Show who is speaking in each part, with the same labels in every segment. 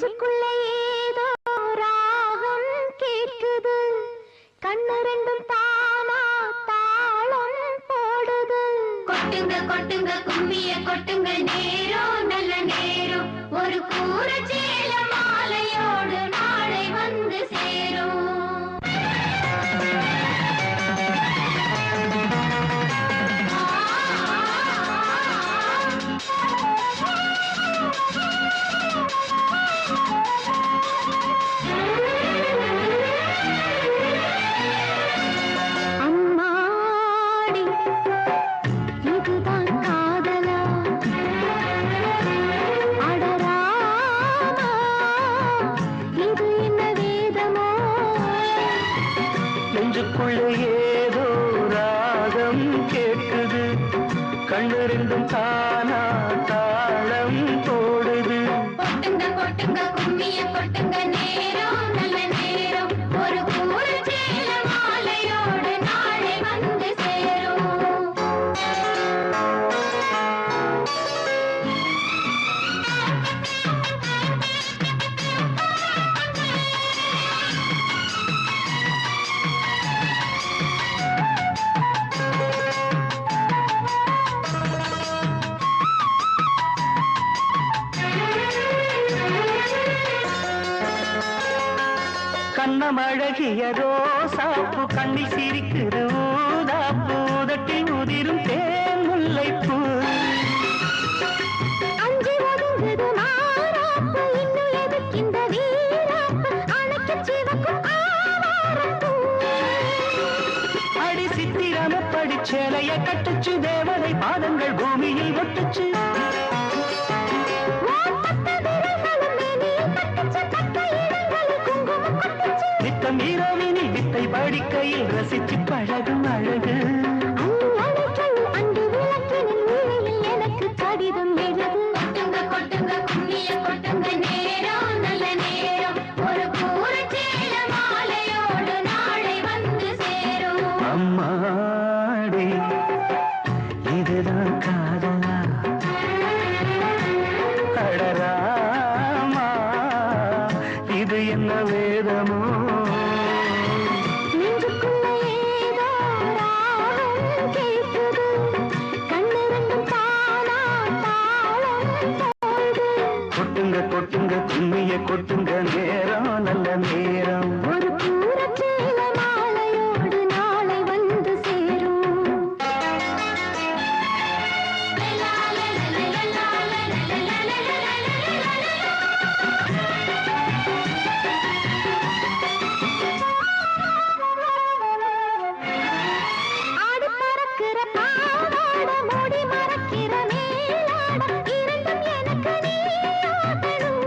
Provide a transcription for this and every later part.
Speaker 1: நெஞ்சுக்குள்ள ஏதோ ராகம் கேட்குது, கண்ணு ரெண்டும் தானா தாளம் போடுது.
Speaker 2: கொட்டுங்க கொட்டுங்க கும்மிய கொட்டுங்க, நேரம் நல்ல நேரம், ஒரு கூற சேல மாலையோடு நாளை வந்து சேரும்.
Speaker 3: ஏதோ ராகம் கேட்குது, கண்ணு ரெண்டும் தானா தாளம் போடுது.
Speaker 2: கொட்டுங்க கொட்டுங்க கும்மிய கொட்டுங்க, நேரம் நல்ல நேரம், ஒரு கூற சேல மாலையோடு நாளை வந்து சேரும்.
Speaker 3: கண்ணமழகிய ரோசாப்பு கண்ணில் சிரிக்குது ஊதாப்பு, உதட்டில் உதிரும் தேன் முல்லைப்பூ.
Speaker 1: அஞ்சி ஒதுங்குது மாறாப்பு, இன்னும் எதுக்கிந்த வீராப்பு, அணைக்கு சிவக்கும் ஆவாரப்பூ.
Speaker 3: அடி சித்திரம படிச்சேலைய கட்டுச்சு, தேவதை பாதங்கள் பூமியில் ஒட்டுச்சு. நித்தம் இரவினில் வித்தை படிக்கையில் ரசிச்சு பழகும் அழகு.
Speaker 1: அன்று விளக்கினில் உயிரில் எனக்கு கடிதம் எழுது.
Speaker 2: கொட்டுங்க கொட்டுங்க கும்மிய கொட்டுங்க, நேரம் நல்ல நேரம், ஒரு கூற சேல மாலையோடு நாளை வந்து சேரும்.
Speaker 3: அம்மாடி இதுதான் காதலா, அடராமா இது என்ன வேதமோ.
Speaker 1: நெஞ்சுக்குள்ள ஏதோ ராகம் கேட்குது, கண்ணு ரெண்டும் தானா தாளம் போடுது.
Speaker 3: கொட்டுங்க கொட்டுங்க கும்மிய கொட்டுங்க, நேரம் நல்ல நேரம்,
Speaker 1: ஒரு கூரச்சேல மாலையோடு நாளை வந்து சேரும். ஆடி பறக்கிற பாவாட, மூடி மறக்கிற மேலாட, இரண்டும் எனக்கு நீயாகணும்.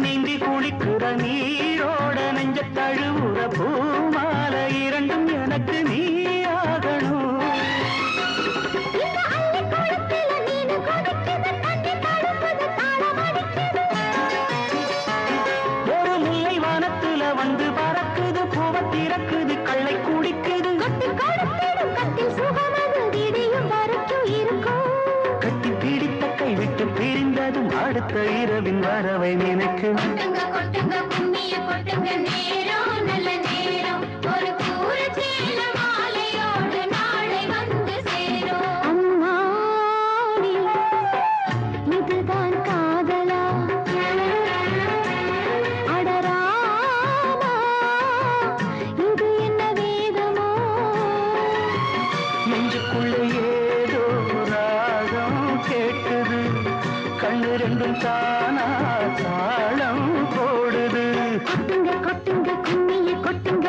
Speaker 3: நீந்தி குளிக்கிற நீரோட நெஞ்ச தழுவுற பூமாலை, இரண்டும் எனக்கு நீயாகணும்.
Speaker 1: இந்த அள்ளி குளத்தில மீன் கொதிக்குது, தண்ணி தடுக்குது, தாளம் அடிக்குது.
Speaker 3: ஒரு முல்லை வானத்துல வந்து பறக்குது, பூவ திறக்குது, கள்ளை குடிக்குது.
Speaker 1: கட்டி கொடுத்திடும் கட்டில் சுகமது விடியும் வரைக்கும் இருக்கும்.
Speaker 3: கட்டி பிடித்த கை விட்டு பிரிந்ததும் அடுத்த இரவின் வரவை நினைக்கும்.
Speaker 2: கொட்டுங்க கொட்டுங்க கும்மிய கொட்டுங்க, நேரம் நல்ல நேரம், ஒரு கூற சேல மாலையோடு நாளை வந்து சேரும்.
Speaker 1: அம்மாடி இதுதான் காதலா, அடராமா இது என்ன வேதமோ.
Speaker 3: நெஞ்சுக்குள்ள ஏதோ ராகம் கேட்குது, கண்ணு ரெண்டும் தானா தாளம் போடுது.
Speaker 1: கொட்டுங்க கொட்டுங்க கும்மிய கொட்டுங்க,